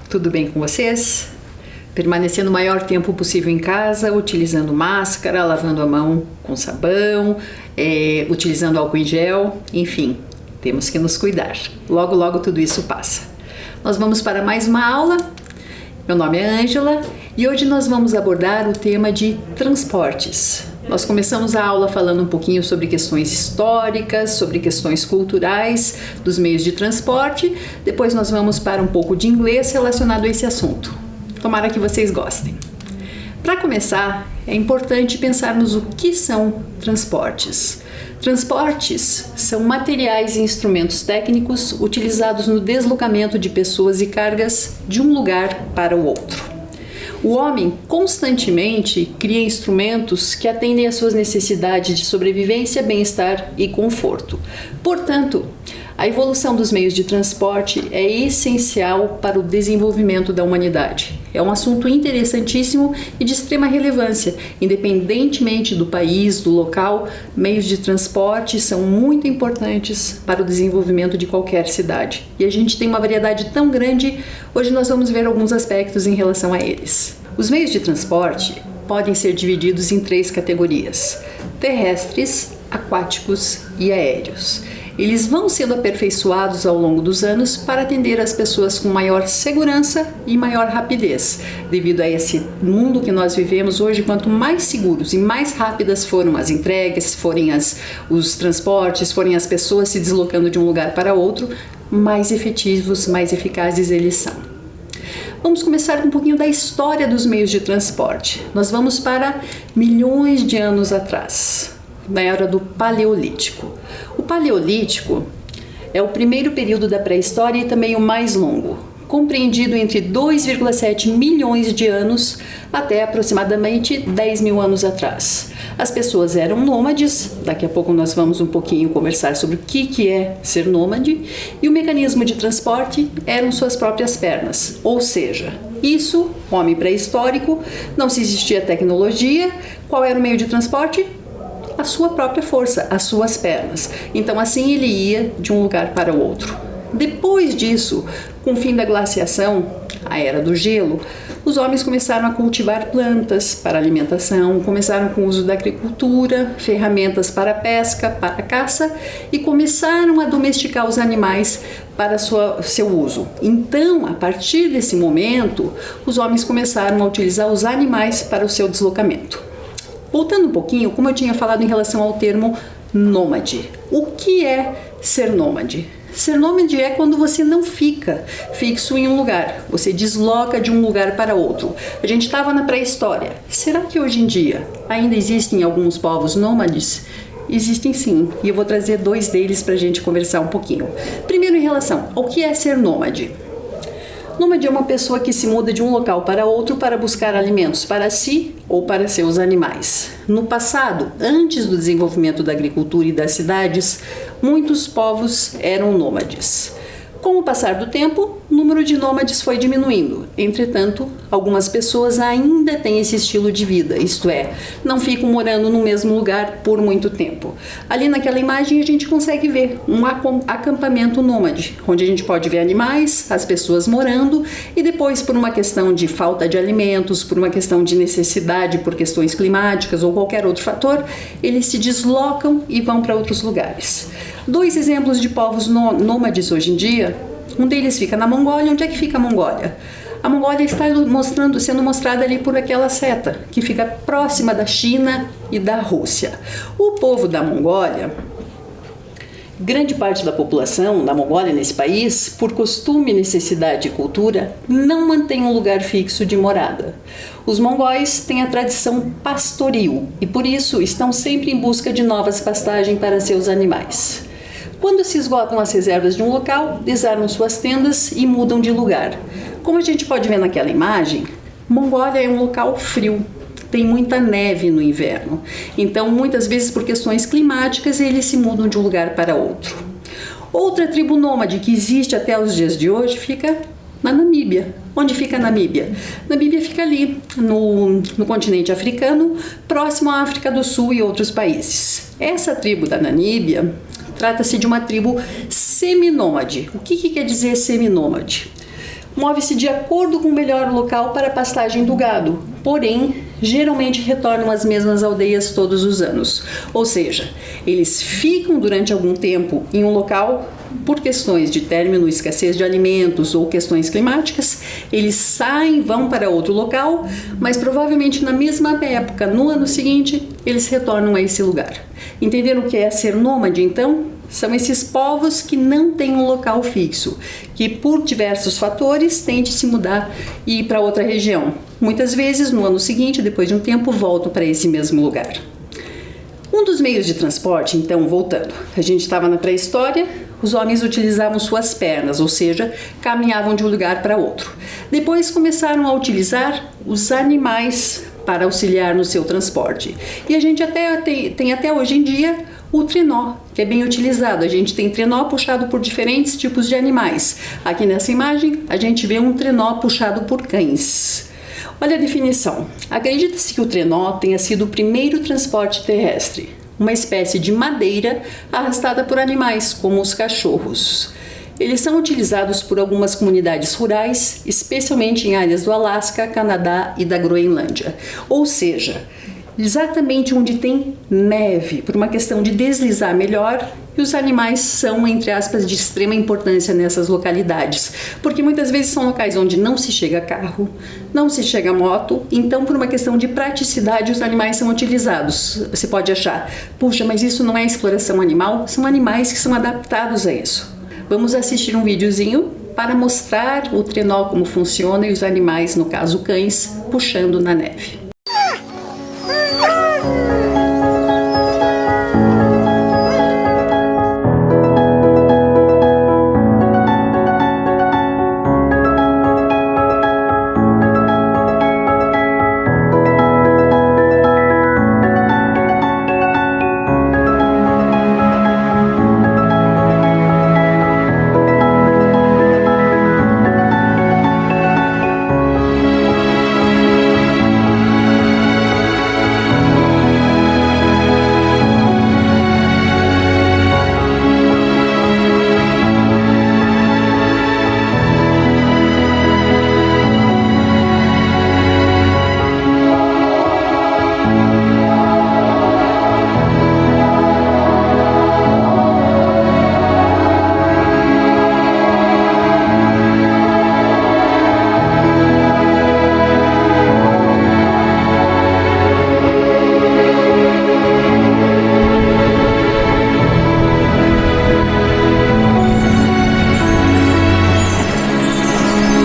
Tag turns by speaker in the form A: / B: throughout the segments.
A: Tudo bem com vocês? Permanecendo o maior tempo possível em casa, utilizando máscara, lavando a mão com sabão, utilizando álcool em gel, enfim, temos que nos cuidar. Logo, logo tudo isso passa. Nós vamos para mais uma aula. Meu nome é Ângela e hoje nós vamos abordar o tema de transportes. Nós começamos a aula falando um pouquinho sobre questões históricas, sobre questões culturais dos meios de transporte. Depois nós vamos para um pouco de inglês relacionado a esse assunto. Tomara que vocês gostem. Para começar, é importante pensarmos o que são transportes. Transportes são materiais e instrumentos técnicos utilizados no deslocamento de pessoas e cargas de um lugar para o outro. O homem constantemente cria instrumentos que atendem às suas necessidades de sobrevivência, bem-estar e conforto. Portanto, a evolução dos meios de transporte é essencial para o desenvolvimento da humanidade. É um assunto interessantíssimo e de extrema relevância. Independentemente do país, do local, meios de transporte são muito importantes para o desenvolvimento de qualquer cidade. E a gente tem uma variedade tão grande, hoje nós vamos ver alguns aspectos em relação a eles. Os meios de transporte podem ser divididos em 3 categorias: terrestres, aquáticos e aéreos. Eles vão sendo aperfeiçoados ao longo dos anos para atender as pessoas com maior segurança e maior rapidez. Devido a esse mundo que nós vivemos hoje, quanto mais seguros e mais rápidas foram as entregas, forem os transportes, forem as pessoas se deslocando de um lugar para outro, mais efetivos, mais eficazes eles são. Vamos começar com um pouquinho da história dos meios de transporte. Nós vamos para milhões de anos atrás, na era do Paleolítico. O Paleolítico é o primeiro período da pré-história e também o mais longo, compreendido entre 2,7 milhões de anos até aproximadamente 10 mil anos atrás. As pessoas eram nômades, daqui a pouco nós vamos um pouquinho conversar sobre o que é ser nômade, e o mecanismo de transporte eram suas próprias pernas, ou seja, isso, homem pré-histórico, não se existia tecnologia. Qual era o meio de transporte? A sua própria força, as suas pernas. Então assim ele ia de um lugar para o outro. Depois disso, com o fim da glaciação, a era do gelo, os homens começaram a cultivar plantas para alimentação, começaram com o uso da agricultura, ferramentas para pesca, para caça e começaram a domesticar os animais para seu uso. Então, a partir desse momento, os homens começaram a utilizar os animais para o seu deslocamento. Voltando um pouquinho, como eu tinha falado em relação ao termo nômade. O que é ser nômade? Ser nômade é quando você não fica fixo em um lugar, você desloca de um lugar para outro. A gente estava na pré-história. Será que hoje em dia ainda existem alguns povos nômades? Existem sim, e eu vou trazer 2 deles para a gente conversar um pouquinho. Primeiro, em relação ao que é ser nômade. Nômade é uma pessoa que se muda de um local para outro para buscar alimentos para si ou para seus animais. No passado, antes do desenvolvimento da agricultura e das cidades, muitos povos eram nômades. Com o passar do tempo, o número de nômades foi diminuindo. Entretanto, algumas pessoas ainda têm esse estilo de vida, isto é, não ficam morando no mesmo lugar por muito tempo. Ali naquela imagem a gente consegue ver um acampamento nômade, onde a gente pode ver animais, as pessoas morando e depois, por uma questão de falta de alimentos, por uma questão de necessidade, por questões climáticas ou qualquer outro fator, eles se deslocam e vão para outros lugares. 2 exemplos de povos nômades hoje em dia. Um deles fica na Mongólia. Onde é que fica a Mongólia? A Mongólia está sendo mostrada ali por aquela seta, que fica próxima da China e da Rússia. O povo da Mongólia, grande parte da população da Mongólia nesse país, por costume, necessidade e cultura, não mantém um lugar fixo de morada. Os mongóis têm a tradição pastoril e por isso estão sempre em busca de novas pastagens para seus animais. Quando se esgotam as reservas de um local, desarmam suas tendas e mudam de lugar. Como a gente pode ver naquela imagem, Mongólia é um local frio, tem muita neve no inverno. Então, muitas vezes por questões climáticas, eles se mudam de um lugar para outro. Outra tribo nômade que existe até os dias de hoje fica na Namíbia. Onde fica a Namíbia? Namíbia fica ali, no continente africano, próximo à África do Sul e outros países. Essa tribo da Namíbia trata-se de uma tribo seminômade. O que quer dizer seminômade? move-se de acordo com o melhor local para a pastagem do gado, porém, geralmente retornam às mesmas aldeias todos os anos. Ou seja, eles ficam durante algum tempo em um local por questões de término, escassez de alimentos ou questões climáticas, eles saem, vão para outro local, mas provavelmente na mesma época, no ano seguinte, eles retornam a esse lugar. Entenderam o que é ser nômade, então? São esses povos que não têm um local fixo, que por diversos fatores têm de se mudar e ir para outra região. Muitas vezes, no ano seguinte, depois de um tempo, voltam para esse mesmo lugar. Um dos meios de transporte, então, voltando, a gente estava na pré-história, os homens utilizavam suas pernas, ou seja, caminhavam de um lugar para outro. Depois começaram a utilizar os animais para auxiliar no seu transporte. E a gente tem até hoje em dia o trenó, que é bem utilizado. A gente tem trenó puxado por diferentes tipos de animais. Aqui nessa imagem, a gente vê um trenó puxado por cães. Olha a definição. Acredita-se que o trenó tenha sido o primeiro transporte terrestre, uma espécie de madeira arrastada por animais, como os cachorros. Eles são utilizados por algumas comunidades rurais, especialmente em áreas do Alasca, Canadá e da Groenlândia. Ou seja, exatamente onde tem neve, por uma questão de deslizar melhor, e os animais são, entre aspas, de extrema importância nessas localidades, porque muitas vezes são locais onde não se chega a carro, não se chega a moto, então por uma questão de praticidade os animais são utilizados. Você pode achar, puxa, mas isso não é exploração animal? São animais que são adaptados a isso. Vamos assistir um videozinho para mostrar o trenó como funciona e os animais, no caso cães, puxando na neve.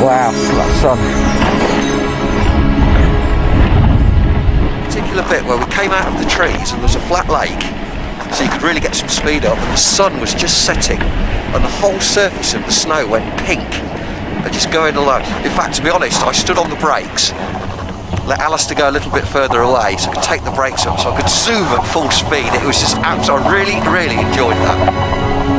B: Wow, that sun.
C: Particular bit where we came out of the trees and there was a flat lake, so you could really get some speed up, and the sun was just setting and the whole surface of the snow went pink and just going along. In fact, to be honest, I stood on the brakes, let Alistair go a little bit further away so I could take the brakes up so I could zoom at full speed. It was just absolutely, I really enjoyed that.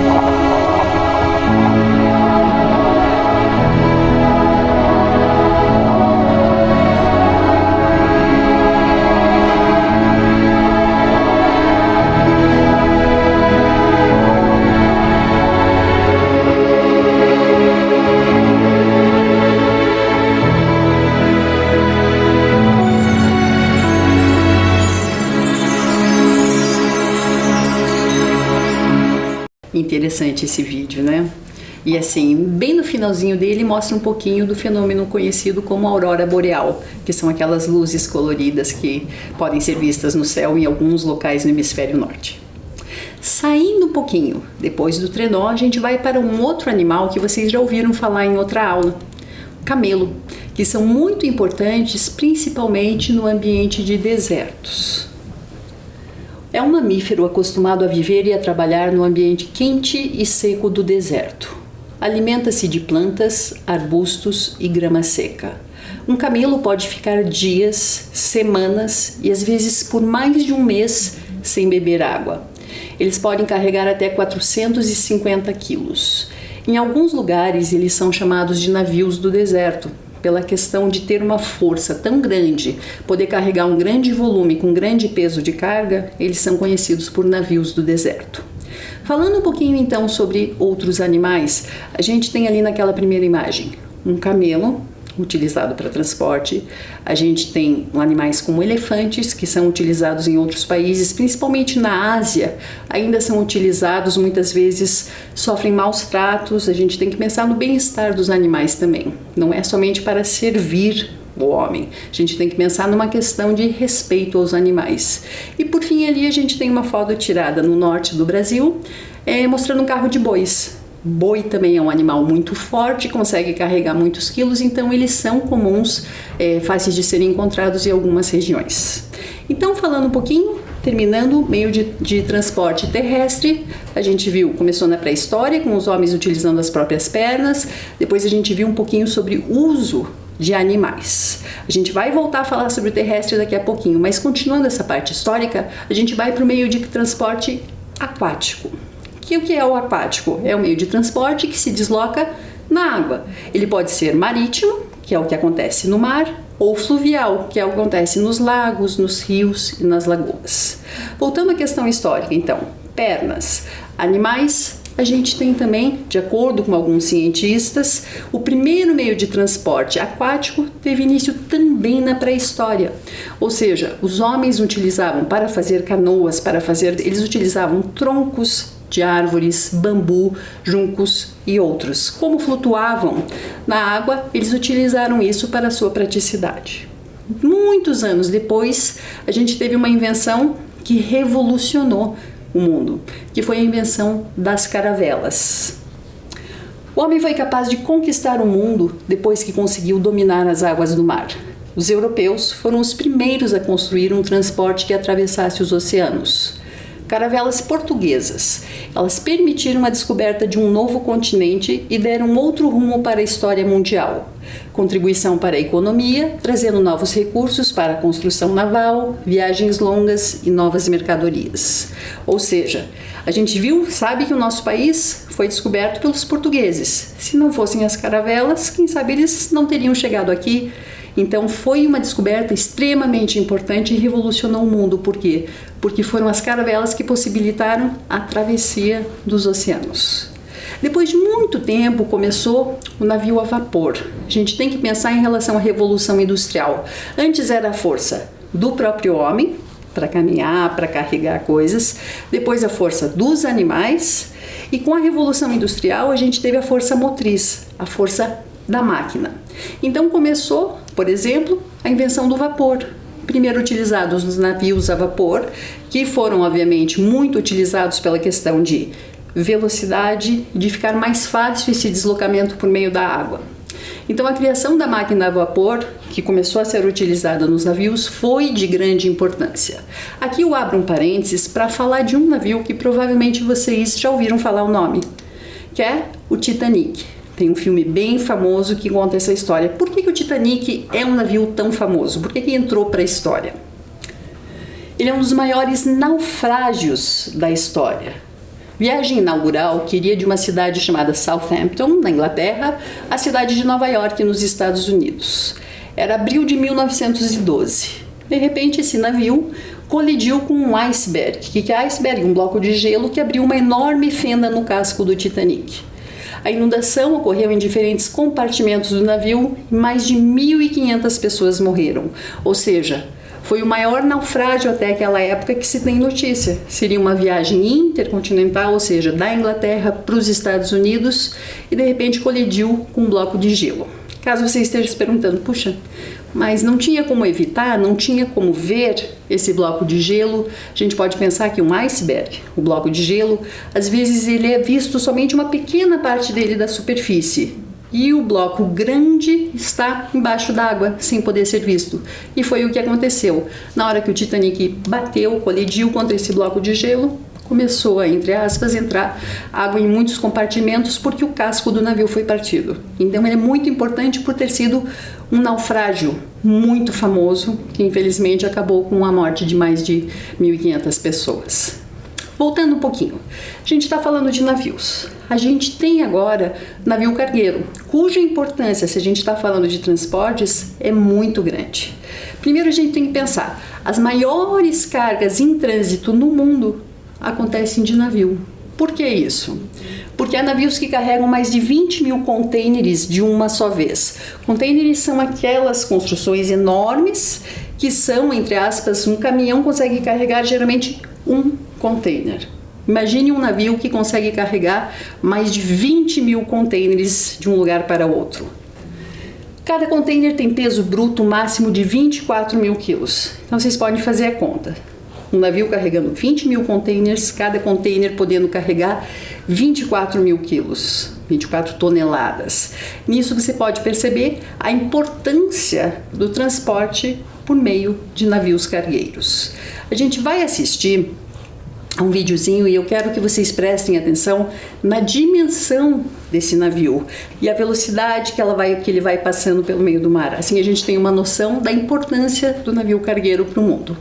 A: Interessante esse vídeo, né? E assim, bem no finalzinho dele mostra um pouquinho do fenômeno conhecido como aurora boreal, que são aquelas luzes coloridas que podem ser vistas no céu em alguns locais no hemisfério norte. Saindo um pouquinho, depois do trenó, a gente vai para um outro animal que vocês já ouviram falar em outra aula, o camelo, que são muito importantes principalmente no ambiente de desertos. É um mamífero acostumado a viver e a trabalhar no ambiente quente e seco do deserto. Alimenta-se de plantas, arbustos e grama seca. Um camelo pode ficar dias, semanas e às vezes por mais de um mês sem beber água. Eles podem carregar até 450 quilos. Em alguns lugares eles são chamados de navios do deserto, pela questão de ter uma força tão grande, poder carregar um grande volume com grande peso de carga, eles são conhecidos por navios do deserto. Falando um pouquinho então sobre outros animais, a gente tem ali naquela primeira imagem um camelo, utilizado para transporte. A gente tem animais como elefantes, que são utilizados em outros países, principalmente na Ásia, ainda são utilizados, muitas vezes sofrem maus tratos. A gente tem que pensar no bem-estar dos animais também, não é somente para servir o homem, a gente tem que pensar numa questão de respeito aos animais. E por fim, ali a gente tem uma foto tirada no norte do Brasil, mostrando um carro de bois. Boi também é um animal muito forte, consegue carregar muitos quilos, então eles são comuns, fáceis de serem encontrados em algumas regiões. Então, falando um pouquinho, terminando, meio de transporte terrestre, a gente viu, começou na pré-história, com os homens utilizando as próprias pernas, depois a gente viu um pouquinho sobre o uso de animais. A gente vai voltar a falar sobre o terrestre daqui a pouquinho, mas continuando essa parte histórica, a gente vai para o meio de transporte aquático. O que é o aquático? É um meio de transporte que se desloca na água. Ele pode ser marítimo, que é o que acontece no mar, ou fluvial, que é o que acontece nos lagos, nos rios e nas lagoas. Voltando à questão histórica, então, pernas, animais. A gente tem também, de acordo com alguns cientistas, o primeiro meio de transporte aquático teve início também na pré-história. Ou seja, os homens utilizavam para fazer canoas, eles utilizavam troncos de árvores, bambu, juncos e outros. Como flutuavam na água, eles utilizaram isso para a sua praticidade. Muitos anos depois, a gente teve uma invenção que revolucionou o mundo, que foi a invenção das caravelas. O homem foi capaz de conquistar o mundo depois que conseguiu dominar as águas do mar. Os europeus foram os primeiros a construir um transporte que atravessasse os oceanos. Caravelas portuguesas. Elas permitiram a descoberta de um novo continente e deram outro rumo para a história mundial. Contribuição para a economia, trazendo novos recursos para a construção naval, viagens longas e novas mercadorias. Ou seja, a gente sabe que o nosso país foi descoberto pelos portugueses. Se não fossem as caravelas, quem sabe eles não teriam chegado aqui. Então foi uma descoberta extremamente importante e revolucionou o mundo. Por quê? Porque foram as caravelas que possibilitaram a travessia dos oceanos. Depois de muito tempo começou o navio a vapor. A gente tem que pensar em relação à Revolução Industrial. Antes era a força do próprio homem para caminhar, para carregar coisas. Depois a força dos animais. E com a Revolução Industrial a gente teve a força motriz, a força da máquina. Então começou, por exemplo, a invenção do vapor. Primeiro utilizados nos navios a vapor, que foram obviamente muito utilizados pela questão de velocidade, de ficar mais fácil esse deslocamento por meio da água. Então a criação da máquina a vapor, que começou a ser utilizada nos navios, foi de grande importância. Aqui eu abro um parênteses para falar de um navio que provavelmente vocês já ouviram falar o nome, que é o Titanic. Tem um filme bem famoso que conta essa história. Por que o Titanic é um navio tão famoso? Por que entrou para a história? Ele é um dos maiores naufrágios da história. Viagem inaugural que iria de uma cidade chamada Southampton, na Inglaterra, à cidade de Nova York, nos Estados Unidos. Era abril de 1912. De repente, esse navio colidiu com um iceberg. O que é iceberg? Um bloco de gelo que abriu uma enorme fenda no casco do Titanic. A inundação ocorreu em diferentes compartimentos do navio e mais de 1.500 pessoas morreram. Ou seja, foi o maior naufrágio até aquela época que se tem notícia. Seria uma viagem intercontinental, ou seja, da Inglaterra para os Estados Unidos, e de repente colidiu com um bloco de gelo. Caso você esteja se perguntando, puxa, mas não tinha como evitar, não tinha como ver esse bloco de gelo, a gente pode pensar que um iceberg, o bloco de gelo, às vezes ele é visto somente uma pequena parte dele da superfície. E o bloco grande está embaixo d'água, sem poder ser visto. E foi o que aconteceu. Na hora que o Titanic bateu, colidiu contra esse bloco de gelo, começou a, entre aspas, entrar água em muitos compartimentos porque o casco do navio foi partido. Então ele é muito importante por ter sido um naufrágio muito famoso, que infelizmente acabou com a morte de mais de 1.500 pessoas. Voltando um pouquinho, a gente está falando de navios. A gente tem agora navio cargueiro, cuja importância, se a gente está falando de transportes, é muito grande. Primeiro a gente tem que pensar, as maiores cargas em trânsito no mundo acontecem de navio. Por que isso? Porque há navios que carregam mais de 20 mil contêineres de uma só vez. Contêineres são aquelas construções enormes que são, entre aspas, um caminhão consegue carregar geralmente um container. Imagine um navio que consegue carregar mais de 20 mil contêineres de um lugar para outro. Cada container tem peso bruto máximo de 24 mil quilos. Então vocês podem fazer a conta. Um navio carregando 20 mil containers, cada container podendo carregar 24 mil quilos, 24 toneladas. Nisso você pode perceber a importância do transporte por meio de navios cargueiros. A gente vai assistir a um videozinho e eu quero que vocês prestem atenção na dimensão desse navio e a velocidade que ele vai passando pelo meio do mar. Assim a gente tem uma noção da importância do navio cargueiro para o mundo.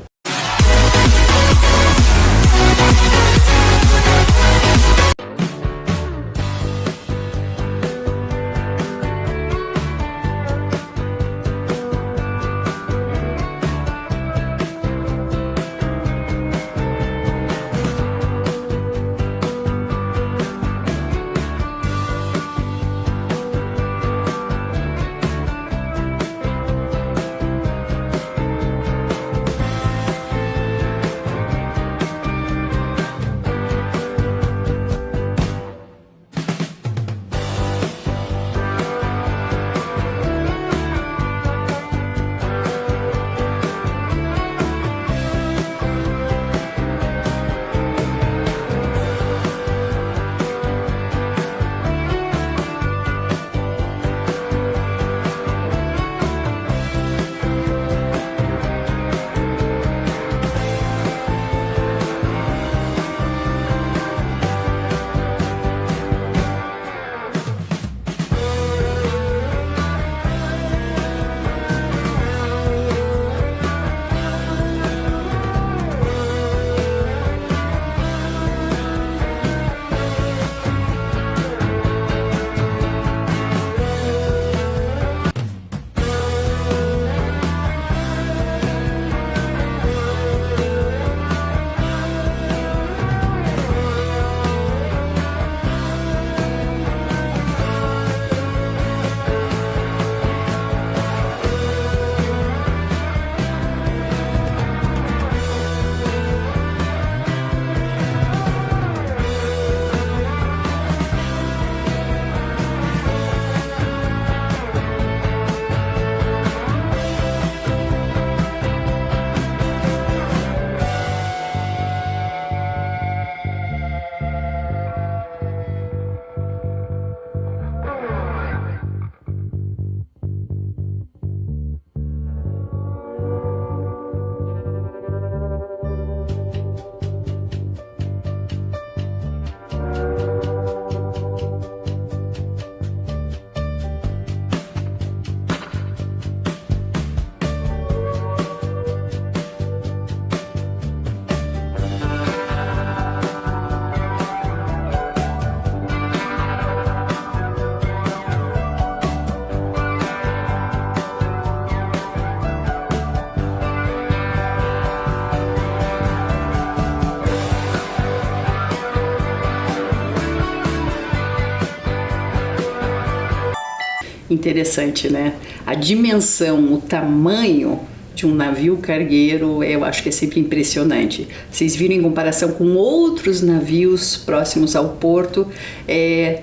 A: Interessante, né? A dimensão, o tamanho de um navio cargueiro, eu acho que é sempre impressionante. Vocês viram em comparação com outros navios próximos ao porto,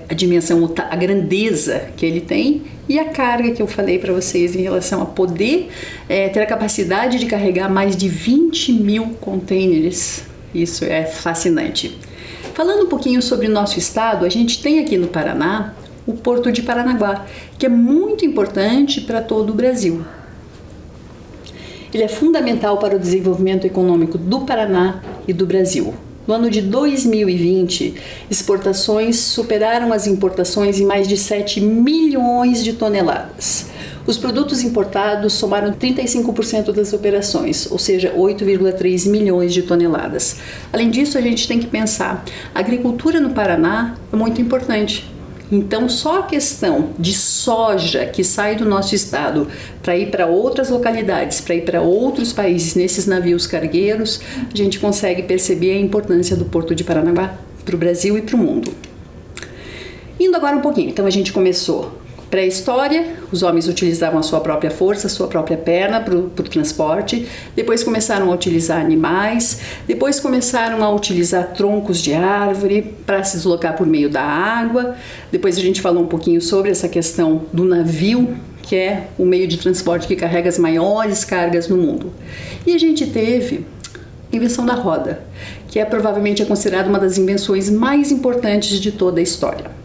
A: a dimensão, a grandeza que ele tem e a carga que eu falei para vocês em relação a poder ter a capacidade de carregar mais de 20 mil containers. Isso é fascinante. Falando um pouquinho sobre o nosso estado, a gente tem aqui no Paraná o Porto de Paranaguá, que é muito importante para todo o Brasil. Ele é fundamental para o desenvolvimento econômico do Paraná e do Brasil. No ano de 2020, exportações superaram as importações em mais de 7 milhões de toneladas. Os produtos importados somaram 35% das operações, ou seja, 8,3 milhões de toneladas. Além disso, a gente tem que pensar, a agricultura no Paraná é muito importante. Então, só a questão de soja que sai do nosso estado para ir para outras localidades, para ir para outros países nesses navios cargueiros, a gente consegue perceber a importância do Porto de Paranaguá para o Brasil e para o mundo. Indo agora um pouquinho, então a gente começou pré-história, os homens utilizavam a sua própria força, a sua própria perna para o transporte, depois começaram a utilizar animais, depois começaram a utilizar troncos de árvore para se deslocar por meio da água, depois a gente falou um pouquinho sobre essa questão do navio, que é o meio de transporte que carrega as maiores cargas no mundo. E a gente teve a invenção da roda, que provavelmente é considerada uma das invenções mais importantes de toda a história.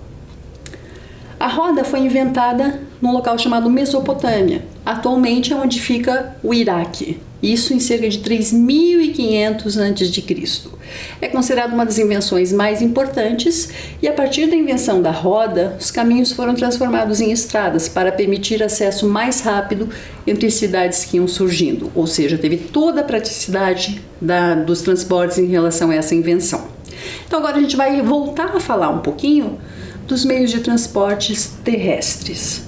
A: A roda foi inventada num local chamado Mesopotâmia, atualmente é onde fica o Iraque, isso em cerca de 3.500 a.C. É considerada uma das invenções mais importantes e a partir da invenção da roda, os caminhos foram transformados em estradas para permitir acesso mais rápido entre as cidades que iam surgindo, ou seja, teve toda a praticidade dos transportes em relação a essa invenção. Então agora a gente vai voltar a falar um pouquinho dos meios de transportes terrestres.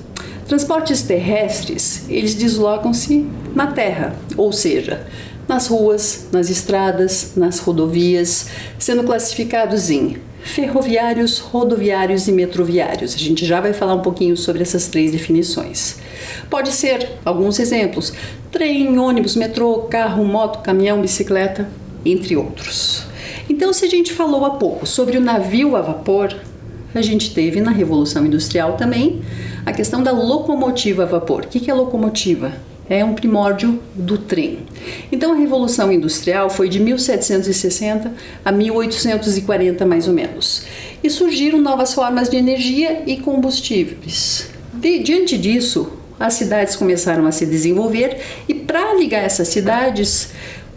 A: Transportes terrestres, eles deslocam-se na terra, ou seja, nas ruas, nas estradas, nas rodovias, sendo classificados em ferroviários, rodoviários e metroviários. A gente já vai falar um pouquinho sobre essas três definições. Pode ser, alguns exemplos, trem, ônibus, metrô, carro, moto, caminhão, bicicleta, entre outros. Então, se a gente falou há pouco sobre o navio a vapor, a gente teve na Revolução Industrial também a questão da locomotiva a vapor. O que é locomotiva? É um primórdio do trem. Então a Revolução Industrial foi de 1760 a 1840 mais ou menos. E surgiram novas formas de energia e combustíveis. Diante disso, as cidades começaram a se desenvolver e para ligar essas cidades,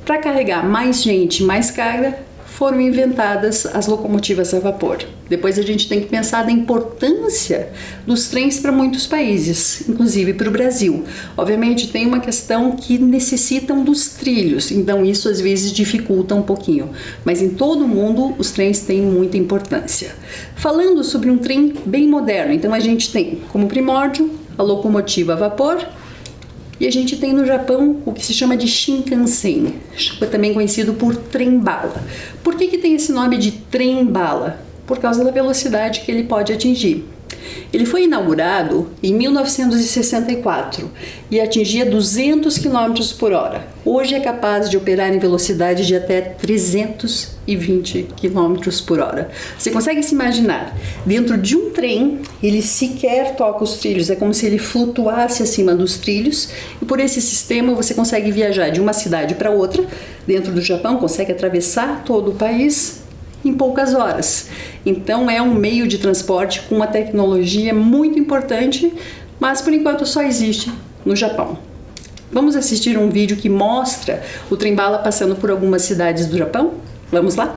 A: para carregar mais gente, mais carga, foram inventadas as locomotivas a vapor. Depois a gente tem que pensar na importância dos trens para muitos países, inclusive para o Brasil. Obviamente tem uma questão que necessitam dos trilhos, então isso às vezes dificulta um pouquinho. Mas em todo o mundo os trens têm muita importância. Falando sobre um trem bem moderno, então a gente tem como primórdio a locomotiva a vapor, e a gente tem no Japão o que se chama de Shinkansen, também conhecido por trem-bala. Por que tem esse nome de trem-bala? Por causa da velocidade que ele pode atingir. Ele foi inaugurado em 1964 e atingia 200 km por hora. Hoje é capaz de operar em velocidade de até 320 km por hora. Você consegue se imaginar? Dentro de um trem, ele sequer toca os trilhos, é como se ele flutuasse acima dos trilhos e por esse sistema você consegue viajar de uma cidade para outra. Dentro do Japão, consegue atravessar todo o país em poucas horas. Então é um meio de transporte com uma tecnologia muito importante, mas por enquanto só existe no Japão. Vamos assistir um vídeo que mostra o trem-bala passando por algumas cidades do Japão? Vamos lá?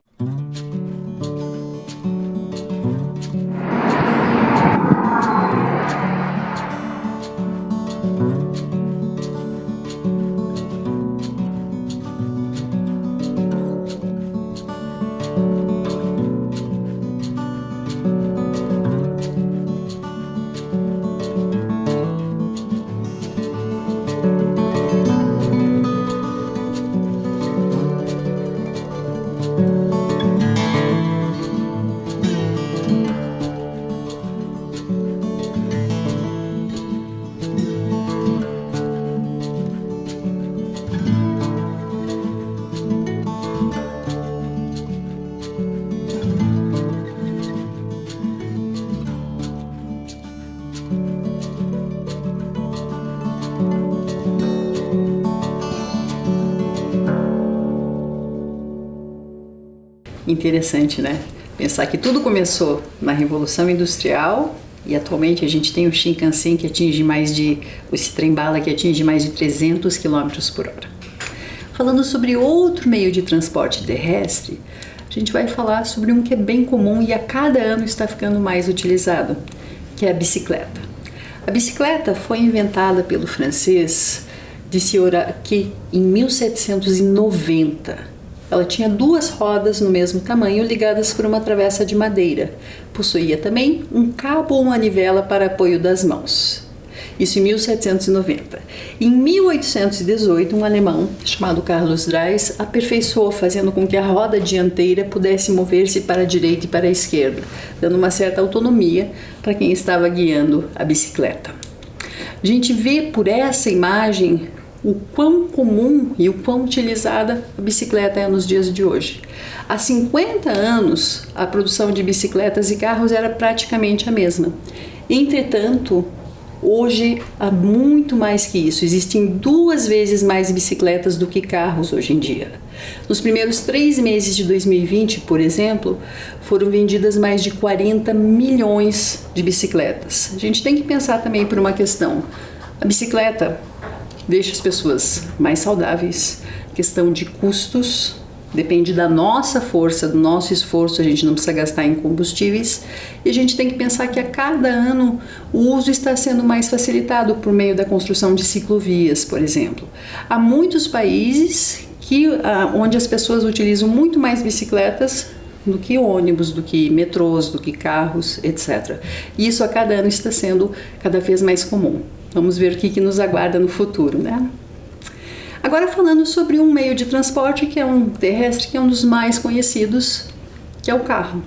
A: Interessante, né? Pensar que tudo começou na Revolução Industrial e atualmente a gente tem o Shinkansen que atinge esse trem-bala que atinge mais de 300 km por hora. Falando sobre outro meio de transporte terrestre, a gente vai falar sobre um que é bem comum e a cada ano está ficando mais utilizado, que é a bicicleta. A bicicleta foi inventada pelo francês de Cioran-Ké em 1790. Ela tinha duas rodas no mesmo tamanho ligadas por uma travessa de madeira. Possuía também um cabo ou manivela para apoio das mãos. Isso em 1790. Em 1818, um alemão chamado Carlos Drais aperfeiçoou, fazendo com que a roda dianteira pudesse mover-se para a direita e para a esquerda, dando uma certa autonomia para quem estava guiando a bicicleta. A gente vê por essa imagem o quão comum e o quão utilizada a bicicleta é nos dias de hoje. Há 50 anos, a produção de bicicletas e carros era praticamente a mesma. Entretanto, hoje há muito mais que isso. Existem 2 vezes mais bicicletas do que carros hoje em dia. Nos primeiros 3 meses de 2020, por exemplo, foram vendidas mais de 40 milhões de bicicletas. A gente tem que pensar também por uma questão. A bicicleta deixa as pessoas mais saudáveis, questão de custos, depende da nossa força, do nosso esforço, a gente não precisa gastar em combustíveis, e a gente tem que pensar que a cada ano o uso está sendo mais facilitado por meio da construção de ciclovias, por exemplo. Há muitos países onde as pessoas utilizam muito mais bicicletas do que ônibus, do que metrôs, do que carros, etc. E isso a cada ano está sendo cada vez mais comum. Vamos ver o que nos aguarda no futuro, né? Agora falando sobre um meio de transporte que é um terrestre, que é um dos mais conhecidos, que é o carro.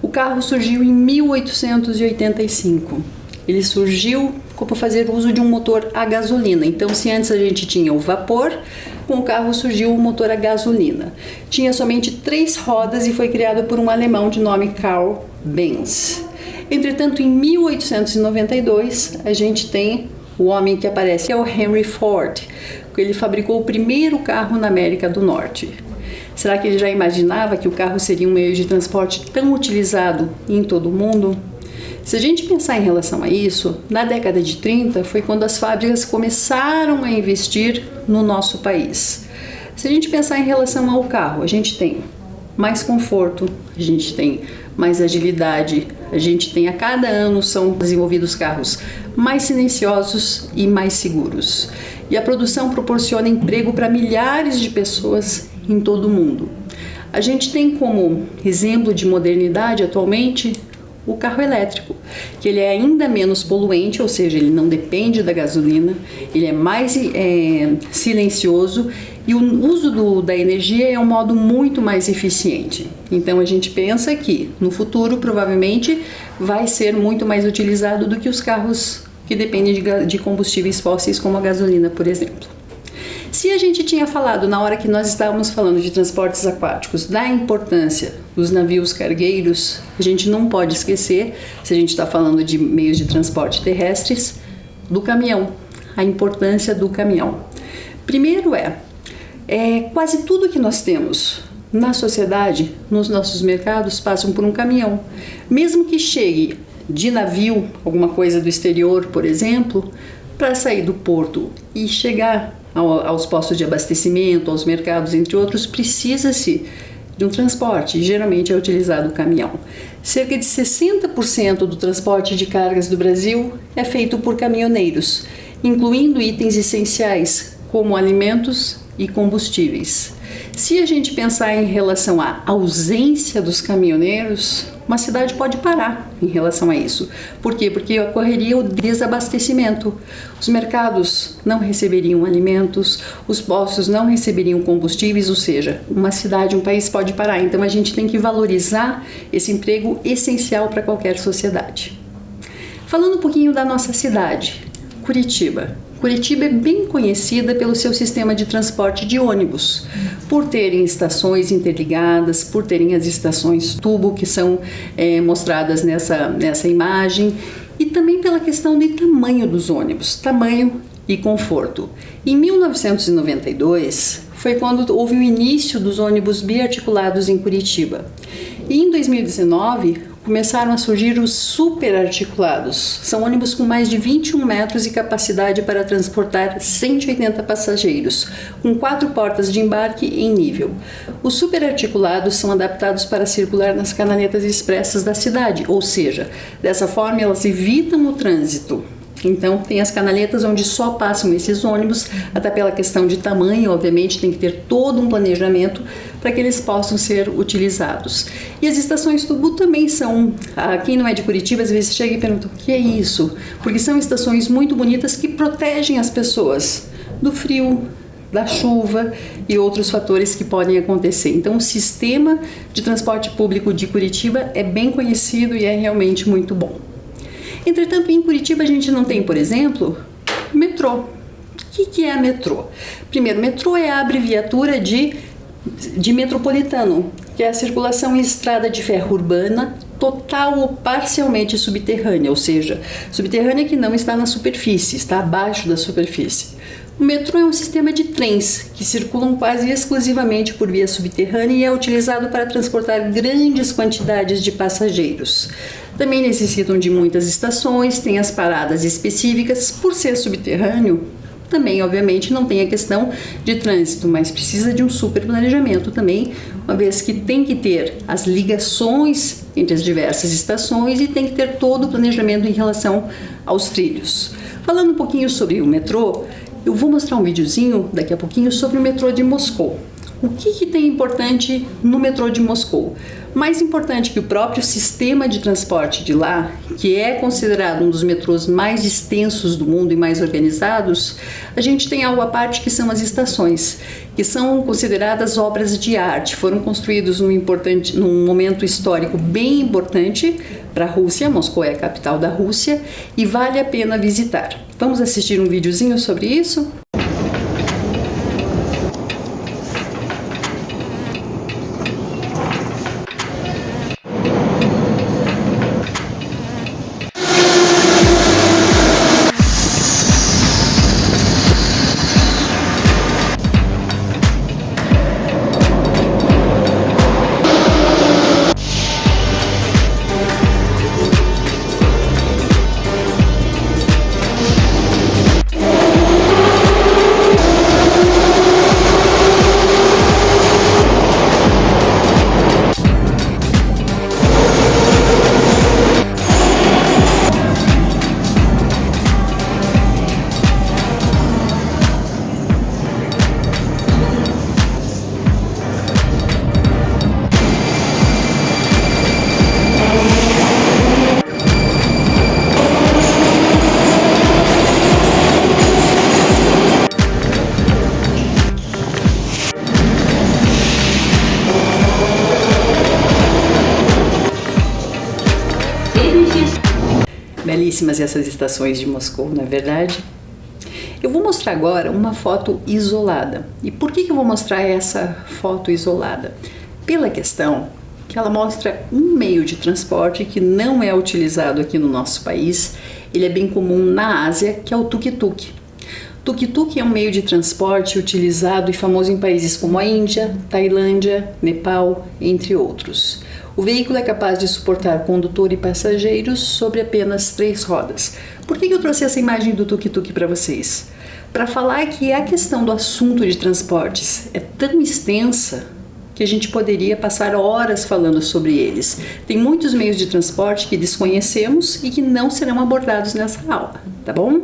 A: O carro surgiu em 1885. Ele surgiu para fazer uso de um motor a gasolina. Então, se antes a gente tinha o vapor, com o carro surgiu o motor a gasolina. Tinha somente 3 rodas e foi criado por um alemão de nome Karl Benz. Entretanto, em 1892, a gente tem o homem que aparece, que é o Henry Ford, que ele fabricou o primeiro carro na América do Norte. Será que ele já imaginava que o carro seria um meio de transporte tão utilizado em todo o mundo? Se a gente pensar em relação a isso, na década de 30 foi quando as fábricas começaram a investir no nosso país. Se a gente pensar em relação ao carro, a gente tem mais conforto, a gente tem mais agilidade, a gente tem a cada ano são desenvolvidos carros mais silenciosos e mais seguros. E a produção proporciona emprego para milhares de pessoas em todo o mundo. A gente tem como exemplo de modernidade atualmente o carro elétrico, que ele é ainda menos poluente, ou seja, ele não depende da gasolina, ele é mais silencioso e o uso da energia é um modo muito mais eficiente. Então a gente pensa que no futuro provavelmente vai ser muito mais utilizado do que os carros que dependem de combustíveis fósseis como a gasolina, por exemplo. Se a gente tinha falado na hora que nós estávamos falando de transportes aquáticos da importância dos navios cargueiros, a gente não pode esquecer, se a gente está falando de meios de transporte terrestres, do caminhão, a importância do caminhão. Primeiro quase tudo que nós temos na sociedade, nos nossos mercados, passam por um caminhão. Mesmo que chegue de navio, alguma coisa do exterior, por exemplo, para sair do porto e chegar aos postos de abastecimento, aos mercados, entre outros, precisa-se de um transporte. Geralmente é utilizado o caminhão. Cerca de 60% do transporte de cargas do Brasil é feito por caminhoneiros, incluindo itens essenciais como alimentos e combustíveis. Se a gente pensar em relação à ausência dos caminhoneiros, uma cidade pode parar em relação a isso. Por quê? Porque ocorreria o desabastecimento. Os mercados não receberiam alimentos, os postos não receberiam combustíveis, ou seja, uma cidade, um país pode parar. Então a gente tem que valorizar esse emprego essencial para qualquer sociedade. Falando um pouquinho da nossa cidade, Curitiba. Curitiba é bem conhecida pelo seu sistema de transporte de ônibus, por terem estações interligadas, por terem as estações tubo que são mostradas nessa imagem, e também pela questão de tamanho dos ônibus, tamanho e conforto. Em 1992 foi quando houve o início dos ônibus biarticulados em Curitiba. E em 2019 começaram a surgir os superarticulados. São ônibus com mais de 21 metros e capacidade para transportar 180 passageiros, com 4 portas de embarque em nível. Os superarticulados são adaptados para circular nas cananetas expressas da cidade, ou seja, dessa forma elas evitam o trânsito. Então tem as canaletas onde só passam esses ônibus, até pela questão de tamanho, obviamente tem que ter todo um planejamento para que eles possam ser utilizados. E as estações tubo também são, quem não é de Curitiba às vezes chega e pergunta, o que é isso? Porque são estações muito bonitas que protegem as pessoas do frio, da chuva e outros fatores que podem acontecer. Então, o sistema de transporte público de Curitiba é bem conhecido e é realmente muito bom. Entretanto, em Curitiba a gente não tem, por exemplo, metrô. O que é metrô? Primeiro, metrô é a abreviatura de metropolitano, que é a circulação em estrada de ferro urbana total ou parcialmente subterrânea, ou seja, subterrânea que não está na superfície, está abaixo da superfície. O metrô é um sistema de trens que circulam quase exclusivamente por via subterrânea e é utilizado para transportar grandes quantidades de passageiros. Também necessitam de muitas estações, tem as paradas específicas. Por ser subterrâneo, também obviamente não tem a questão de trânsito, mas precisa de um super planejamento também, uma vez que tem que ter as ligações entre as diversas estações e tem que ter todo o planejamento em relação aos trilhos. Falando um pouquinho sobre o metrô, eu vou mostrar um videozinho daqui a pouquinho sobre o metrô de Moscou. O que tem importante no metrô de Moscou? Mais importante que o próprio sistema de transporte de lá, que é considerado um dos metrôs mais extensos do mundo e mais organizados, a gente tem algo à parte que são as estações, que são consideradas obras de arte. Foram construídos num momento histórico bem importante para a Rússia. Moscou é a capital da Rússia e vale a pena visitar. Vamos assistir um videozinho sobre isso? Belíssimas essas estações de Moscou, não é verdade? Eu vou mostrar agora uma foto isolada. E por que eu vou mostrar essa foto isolada? Pela questão que ela mostra um meio de transporte que não é utilizado aqui no nosso país. Ele é bem comum na Ásia, que é o tuk-tuk. Tuk-tuk é um meio de transporte utilizado e famoso em países como a Índia, Tailândia, Nepal, entre outros. O veículo é capaz de suportar condutor e passageiros sobre apenas 3 rodas. Por que eu trouxe essa imagem do tuk-tuk para vocês? Para falar que a questão do assunto de transportes é tão extensa que a gente poderia passar horas falando sobre eles. Tem muitos meios de transporte que desconhecemos e que não serão abordados nessa aula, tá bom?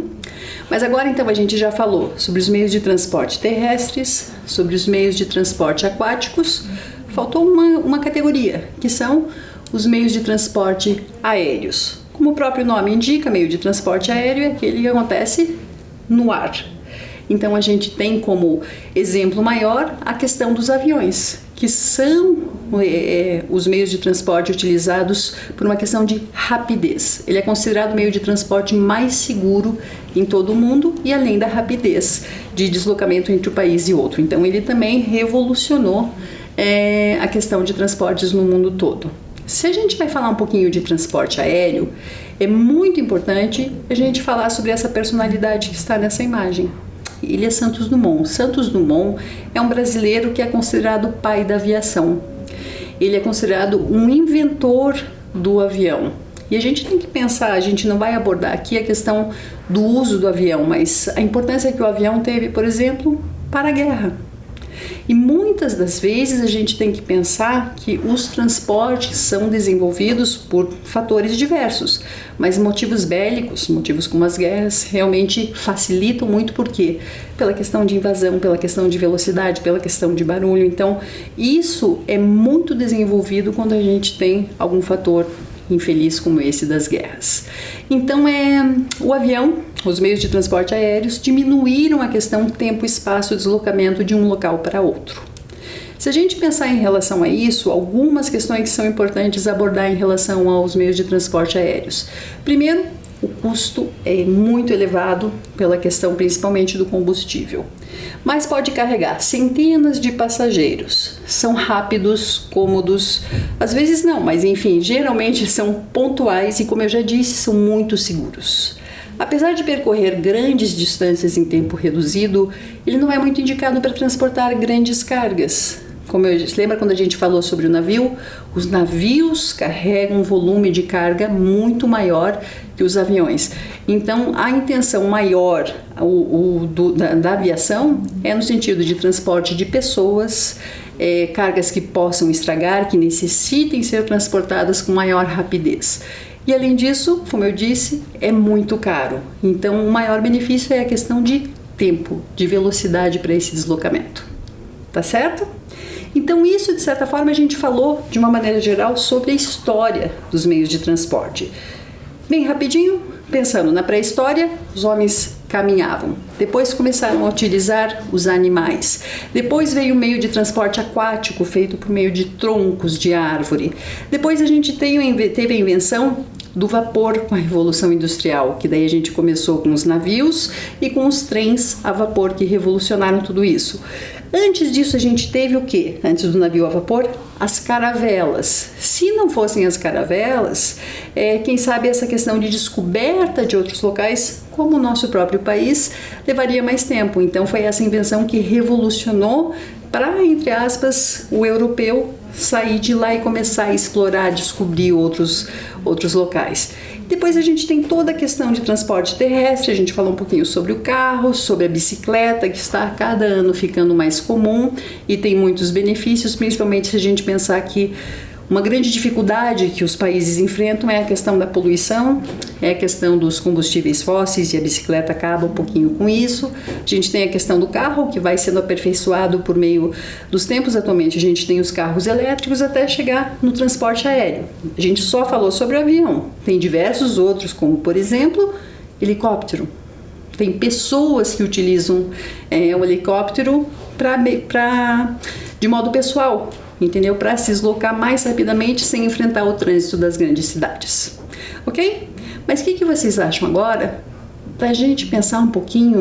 A: Mas agora então a gente já falou sobre os meios de transporte terrestres, sobre os meios de transporte aquáticos. Faltou uma categoria, que são os meios de transporte aéreos. Como o próprio nome indica, meio de transporte aéreo é aquele que acontece no ar. Então a gente tem como exemplo maior a questão dos aviões, que são os meios de transporte utilizados por uma questão de rapidez. Ele é considerado o meio de transporte mais seguro em todo o mundo e além da rapidez de deslocamento entre um país e outro. Então ele também revolucionou a questão de transportes no mundo todo. Se a gente vai falar um pouquinho de transporte aéreo, é muito importante a gente falar sobre essa personalidade que está nessa imagem. Ele é Santos Dumont. Santos Dumont é um brasileiro que é considerado o pai da aviação. Ele é considerado um inventor do avião. E a gente tem que pensar, a gente não vai abordar aqui a questão do uso do avião, mas a importância que o avião teve, por exemplo, para a guerra. E muitas das vezes a gente tem que pensar que os transportes são desenvolvidos por fatores diversos, mas motivos bélicos, motivos como as guerras, realmente facilitam muito. Por quê? Pela questão de invasão, pela questão de velocidade, pela questão de barulho. Então, isso é muito desenvolvido quando a gente tem algum fator infeliz como esse das guerras. Então, o avião, os meios de transporte aéreos diminuíram a questão tempo, espaço, deslocamento de um local para outro. Se a gente pensar em relação a isso, algumas questões que são importantes abordar em relação aos meios de transporte aéreos. Primeiro, o custo é muito elevado pela questão principalmente do combustível, mas pode carregar centenas de passageiros. São rápidos, cômodos, às vezes não, mas enfim, geralmente são pontuais e, como eu já disse, são muito seguros. Apesar de percorrer grandes distâncias em tempo reduzido, ele não é muito indicado para transportar grandes cargas. Lembra quando a gente falou sobre o navio? Os navios carregam um volume de carga muito maior que os aviões. Então, a intenção maior da aviação é no sentido de transporte de pessoas, cargas que possam estragar, que necessitem ser transportadas com maior rapidez. E além disso, como eu disse, é muito caro. Então, o maior benefício é a questão de tempo, de velocidade para esse deslocamento. Tá certo? Então, isso, de certa forma, a gente falou de uma maneira geral sobre a história dos meios de transporte. Bem rapidinho, pensando na pré-história, os homens caminhavam. Depois começaram a utilizar os animais. Depois veio o meio de transporte aquático, feito por meio de troncos de árvore. Depois a gente teve a invenção do vapor com a Revolução Industrial, que daí a gente começou com os navios e com os trens a vapor que revolucionaram tudo isso. Antes disso a gente teve o quê? Antes do navio a vapor? As caravelas. Se não fossem as caravelas, quem sabe essa questão de descoberta de outros locais, como o nosso próprio país, levaria mais tempo. Então foi essa invenção que revolucionou para, entre aspas, o europeu sair de lá e começar a explorar, descobrir outros locais. Depois a gente tem toda a questão de transporte terrestre, a gente falou um pouquinho sobre o carro, sobre a bicicleta, que está a cada ano ficando mais comum e tem muitos benefícios, principalmente se a gente pensar que uma grande dificuldade que os países enfrentam é a questão da poluição, é a questão dos combustíveis fósseis, e a bicicleta acaba um pouquinho com isso. A gente tem a questão do carro, que vai sendo aperfeiçoado por meio dos tempos. Atualmente a gente tem os carros elétricos até chegar no transporte aéreo. A gente só falou sobre o avião, tem diversos outros, como por exemplo, helicóptero. Tem pessoas que utilizam o helicóptero de modo pessoal, entendeu? Para se deslocar mais rapidamente sem enfrentar o trânsito das grandes cidades, ok? Mas o que vocês acham agora para a gente pensar um pouquinho,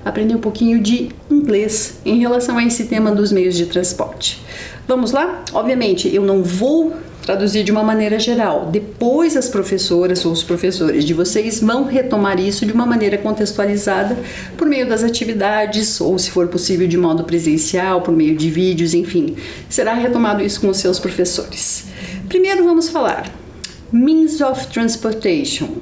A: aprender um pouquinho de inglês em relação a esse tema dos meios de transporte? Vamos lá? Obviamente, eu não vou traduzir de uma maneira geral. Depois as professoras ou os professores de vocês vão retomar isso de uma maneira contextualizada por meio das atividades ou, se for possível, de modo presencial, por meio de vídeos, enfim. Será retomado isso com os seus professores. Primeiro vamos falar means of transportation.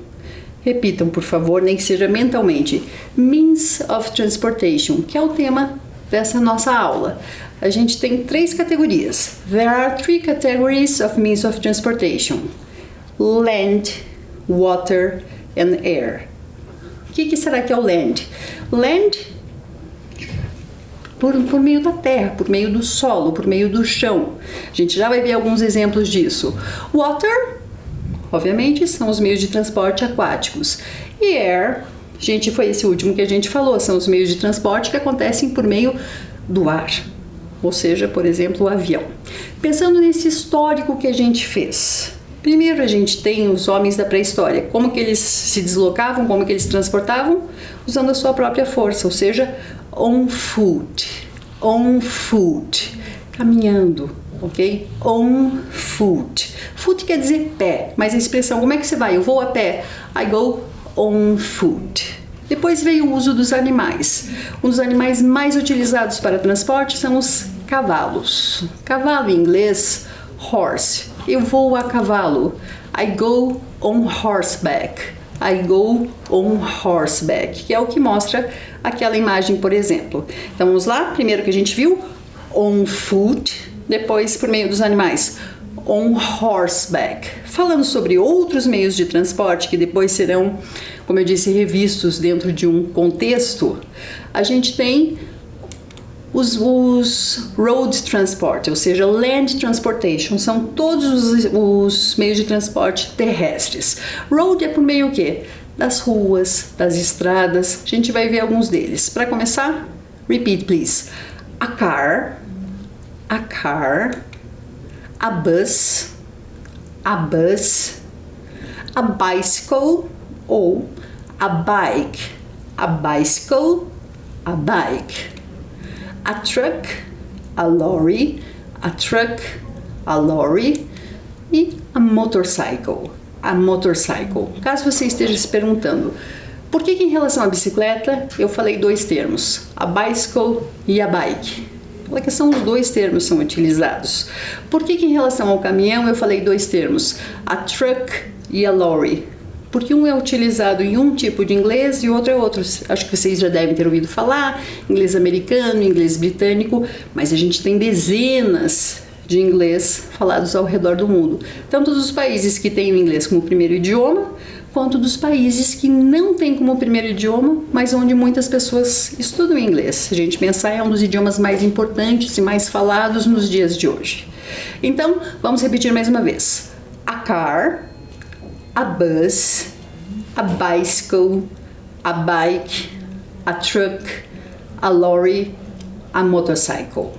A: Repitam, por favor, nem que seja mentalmente. Means of transportation, que é o tema dessa nossa aula. A gente tem 3 categorias. There are 3 categories of means of transportation: land, water and air. O que será que é o land? Land, por meio da terra, por meio do solo, por meio do chão. A gente já vai ver alguns exemplos disso. Water, obviamente, são os meios de transporte aquáticos. E air, foi esse último que a gente falou, são os meios de transporte que acontecem por meio do ar. Ou seja, por exemplo, o avião. Pensando nesse histórico que a gente fez. Primeiro a gente tem os homens da pré-história. Como que eles se deslocavam, como que eles se transportavam? Usando a sua própria força, ou seja, on foot. On foot. Caminhando, ok? On foot. Foot quer dizer pé, mas a expressão, como é que você vai? Eu vou a pé. I go on foot. Depois veio o uso dos animais. Um dos animais mais utilizados para transporte são os cavalos. Cavalo em inglês, horse. Eu vou a cavalo. I go on horseback. I go on horseback, que é o que mostra aquela imagem, por exemplo. Então vamos lá, primeiro que a gente viu, on foot, depois por meio dos animais, on horseback. Falando sobre outros meios de transporte que depois serão, como eu disse, revistos dentro de um contexto, a gente tem os road transport, ou seja, land transportation, são todos os meios de transporte terrestres. Road é por meio o quê? Das ruas, das estradas, a gente vai ver alguns deles. Para começar, repeat please. A car, a bus, a bicycle ou a bike, a bicycle, a bike. A truck, a lorry, a truck, a lorry e a motorcycle, a motorcycle. Caso você esteja se perguntando, por que em relação à bicicleta eu falei dois termos, a bicycle e a bike? Porque são os dois termos são utilizados. Por que em relação ao caminhão eu falei dois termos, a truck e a lorry? Porque um é utilizado em um tipo de inglês e o outro é outro. Acho que vocês já devem ter ouvido falar, inglês americano, inglês britânico, mas a gente tem dezenas de inglês falados ao redor do mundo. Tanto dos países que têm o inglês como primeiro idioma, quanto dos países que não têm como primeiro idioma, mas onde muitas pessoas estudam inglês. Se a gente pensar, é um dos idiomas mais importantes e mais falados nos dias de hoje. Então, vamos repetir mais uma vez. A car, a bus, a bicycle, a bike, a truck, a lorry, a motorcycle.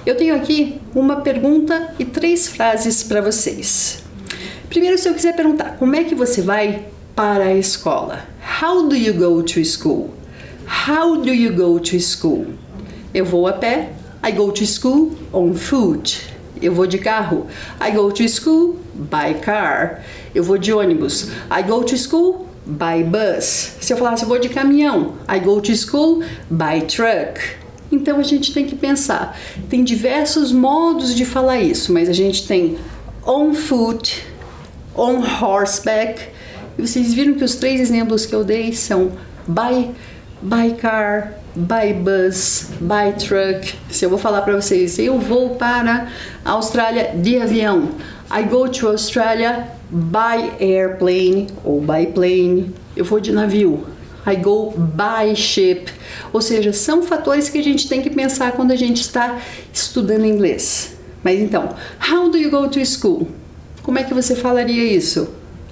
A: Eu tenho aqui uma pergunta e 3 frases para vocês. Primeiro, se eu quiser perguntar, como é que você vai para a escola? How do you go to school? How do you go to school? Eu vou a pé. I go to school on foot. Eu vou de carro. I go to school by car. Eu vou de ônibus. I go to school by bus. Se eu falasse, eu vou de caminhão. I go to school by truck. Então a gente tem que pensar. Tem diversos modos de falar isso, mas a gente tem on foot, on horseback. E vocês viram que os 3 exemplos que eu dei são by car, by bus, by truck. Se eu vou falar para vocês, eu vou para a Austrália de avião. I go to Australia by airplane ou by plane. Eu vou de navio. I go by ship. Ou seja, são fatores que a gente tem que pensar quando a gente está estudando inglês. Mas então, how do you go to school? Como é que você falaria isso?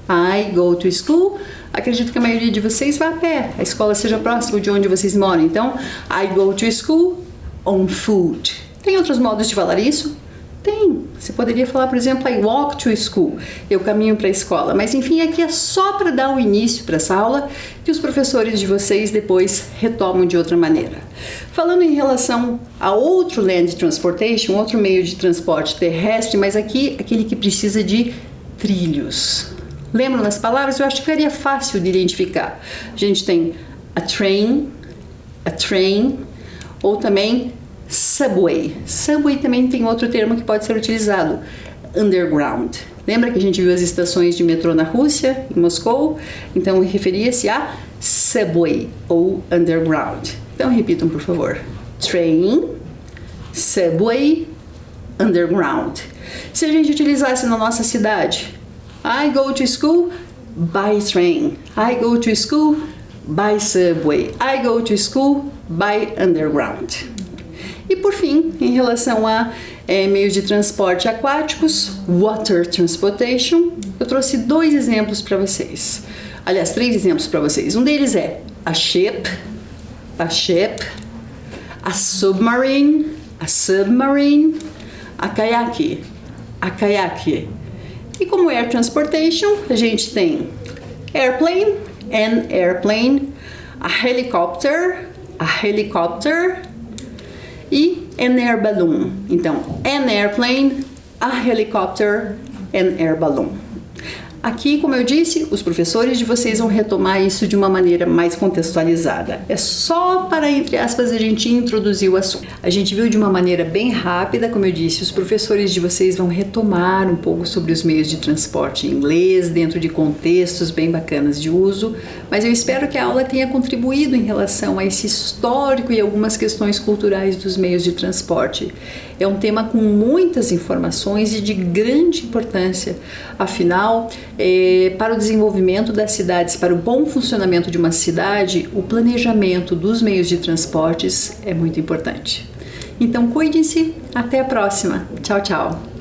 A: I go to school. Acredito que a maioria de vocês vai a pé. A escola seja próxima de onde vocês moram. Então, I go to school on foot. Tem outros modos de falar isso? Tem. Você poderia falar, por exemplo, I walk to school. Eu caminho para a escola. Mas enfim, aqui é só para dar o início para essa aula que os professores de vocês depois retomam de outra maneira. Falando em relação a outro land transportation, outro meio de transporte terrestre, mas aqui aquele que precisa de trilhos. Lembram das palavras? Eu acho que ficaria fácil de identificar. A gente tem a train, ou também subway. Subway também tem outro termo que pode ser utilizado, underground. Lembra que a gente viu as estações de metrô na Rússia, em Moscou? Então referia-se a subway ou underground. Então repitam, por favor. Train, subway, underground. Se a gente utilizasse na nossa cidade, I go to school by train. I go to school by subway. I go to school by underground. E por fim, em relação a meios de transporte aquáticos, water transportation, eu trouxe 2 exemplos para vocês. Aliás, 3 exemplos para vocês. Um deles é a ship, a submarine, a kayak. E como air transportation, a gente tem airplane, an airplane, a helicopter e an air balloon. Então, an airplane, a helicopter, an air balloon. Aqui, como eu disse, os professores de vocês vão retomar isso de uma maneira mais contextualizada. É só para, entre aspas, a gente introduzir o assunto. A gente viu de uma maneira bem rápida, como eu disse, os professores de vocês vão retomar um pouco sobre os meios de transporte em inglês, dentro de contextos bem bacanas de uso, mas eu espero que a aula tenha contribuído em relação a esse histórico e algumas questões culturais dos meios de transporte. É um tema com muitas informações e de grande importância, afinal, para o desenvolvimento das cidades, para o bom funcionamento de uma cidade, o planejamento dos meios de transportes é muito importante. Então, cuidem-se, até a próxima. Tchau, tchau.